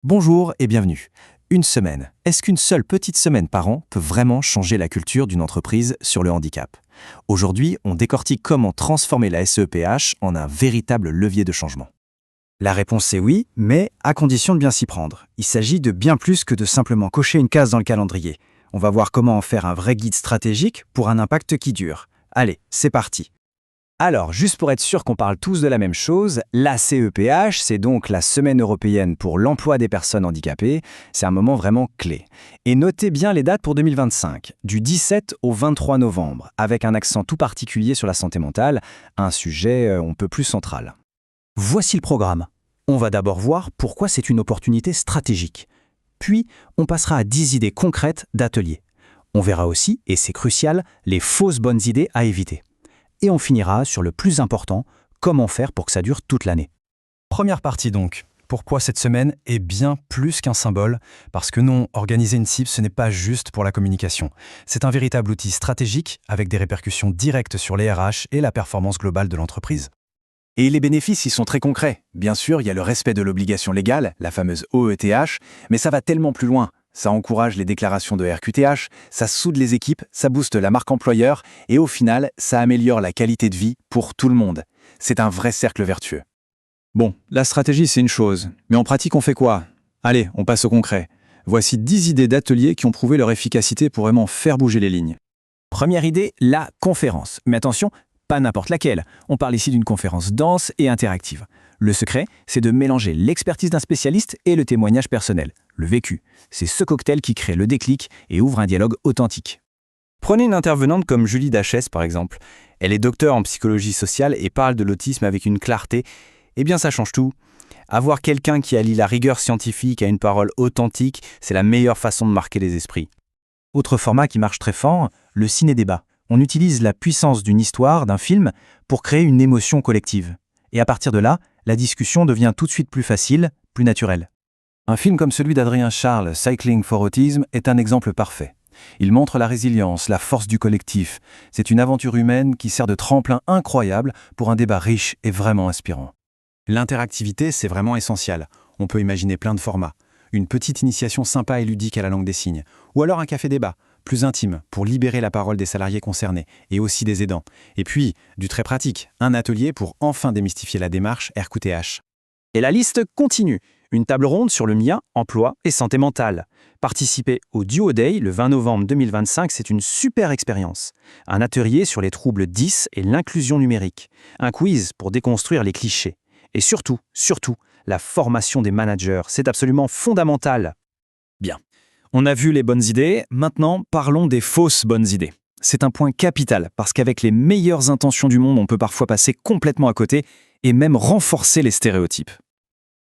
Bonjour et bienvenue. Une semaine. Est-ce qu'une seule petite semaine par an peut vraiment changer la culture d'une entreprise sur le handicap? Aujourd'hui, on décortique comment transformer la SEPH en un véritable levier de changement. La réponse est oui, mais à condition de bien s'y prendre. Il s'agit de bien plus que de simplement cocher une case dans le calendrier. On va voir comment en faire un vrai guide stratégique pour un impact qui dure. Allez, c'est parti. Alors, juste pour être sûr qu'on parle tous de la même chose, la CEPH, c'est donc la Semaine européenne pour l'emploi des personnes handicapées. C'est un moment vraiment clé. Et notez bien les dates pour 2025, du 17 au 23 novembre, avec un accent tout particulier sur la santé mentale, un sujet on peut plus central. Voici le programme. On va d'abord voir pourquoi c'est une opportunité stratégique. Puis, on passera à 10 idées concrètes d'ateliers. On verra aussi, et c'est crucial, les fausses bonnes idées à éviter. Et on finira sur le plus important, comment faire pour que ça dure toute l'année. Première partie donc. Pourquoi cette semaine est bien plus qu'un symbole? Parce que non, organiser une cible, ce n'est pas juste pour la communication. C'est un véritable outil stratégique avec des répercussions directes sur les RH et la performance globale de l'entreprise. Et les bénéfices, ils sont très concrets. Bien sûr, il y a le respect de l'obligation légale, la fameuse OETH, mais ça va tellement plus loin. Ça encourage les déclarations de RQTH, ça soude les équipes, ça booste la marque employeur et au final, ça améliore la qualité de vie pour tout le monde. C'est un vrai cercle vertueux. Bon, la stratégie, c'est une chose, mais en pratique, on fait quoi? Allez, on passe au concret. Voici 10 idées d'ateliers qui ont prouvé leur efficacité pour vraiment faire bouger les lignes. Première idée, la conférence. Mais attention, pas n'importe laquelle. On parle ici d'une conférence dense et interactive. Le secret, c'est de mélanger l'expertise d'un spécialiste et le témoignage personnel, le vécu. C'est ce cocktail qui crée le déclic et ouvre un dialogue authentique. Prenez une intervenante comme Julie Dachès par exemple. Elle est docteure en psychologie sociale et parle de l'autisme avec une clarté. Eh bien ça change tout. Avoir quelqu'un qui allie la rigueur scientifique à une parole authentique, c'est la meilleure façon de marquer les esprits. Autre format qui marche très fort, le ciné-débat. On utilise la puissance d'une histoire, d'un film, pour créer une émotion collective. Et à partir de là, la discussion devient tout de suite plus facile, plus naturelle. Un film comme celui d'Adrien Charles, Cycling for Autism, est un exemple parfait. Il montre la résilience, la force du collectif. C'est une aventure humaine qui sert de tremplin incroyable pour un débat riche et vraiment inspirant. L'interactivité, c'est vraiment essentiel. On peut imaginer plein de formats. Une petite initiation sympa et ludique à la langue des signes. Ou alors un café-débat, plus intime, pour libérer la parole des salariés concernés et aussi des aidants. Et puis, du très pratique, un atelier pour enfin démystifier la démarche RQTH. Et la liste continue. Une table ronde sur le mien, emploi et santé mentale. Participer au Duo Day le 20 novembre 2025, c'est une super expérience. Un atelier sur les troubles 10 et l'inclusion numérique. Un quiz pour déconstruire les clichés. Et surtout, la formation des managers, c'est absolument fondamental. Bien, on a vu les bonnes idées, maintenant parlons des fausses bonnes idées. C'est un point capital, parce qu'avec les meilleures intentions du monde, on peut parfois passer complètement à côté et même renforcer les stéréotypes.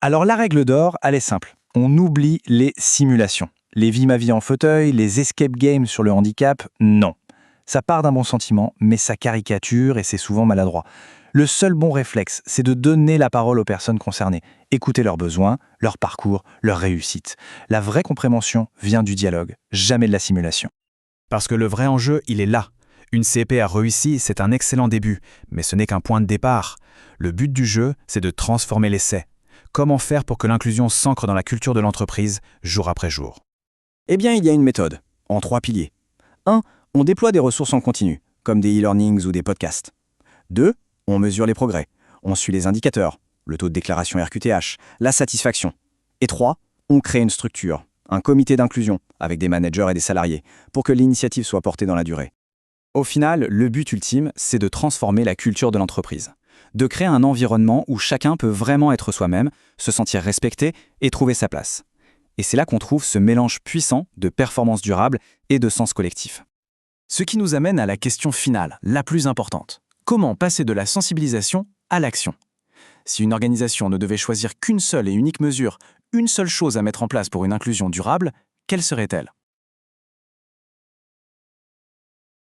Alors la règle d'or, elle est simple. On oublie les simulations. Les vies ma vie en fauteuil, les escape games sur le handicap, non. Ça part d'un bon sentiment, mais ça caricature et c'est souvent maladroit. Le seul bon réflexe, c'est de donner la parole aux personnes concernées, écouter leurs besoins, leur parcours, leur réussite. La vraie compréhension vient du dialogue, jamais de la simulation. Parce que le vrai enjeu, il est là. Une CP a réussi, c'est un excellent début, mais ce n'est qu'un point de départ. Le but du jeu, c'est de transformer l'essai. Comment faire pour que l'inclusion s'ancre dans la culture de l'entreprise, jour après jour? Eh bien, il y a une méthode, en 3 piliers. 1. On déploie des ressources en continu, comme des e-learnings ou des podcasts. 2. On mesure les progrès. On suit les indicateurs, le taux de déclaration RQTH, la satisfaction. Et 3. On crée une structure, un comité d'inclusion, avec des managers et des salariés, pour que l'initiative soit portée dans la durée. Au final, le but ultime, c'est de transformer la culture de l'entreprise. De créer un environnement où chacun peut vraiment être soi-même, se sentir respecté et trouver sa place. Et c'est là qu'on trouve ce mélange puissant de performance durable et de sens collectif. Ce qui nous amène à la question finale, la plus importante. Comment passer de la sensibilisation à l'action? Si une organisation ne devait choisir qu'une seule et unique mesure, une seule chose à mettre en place pour une inclusion durable, quelle serait-elle?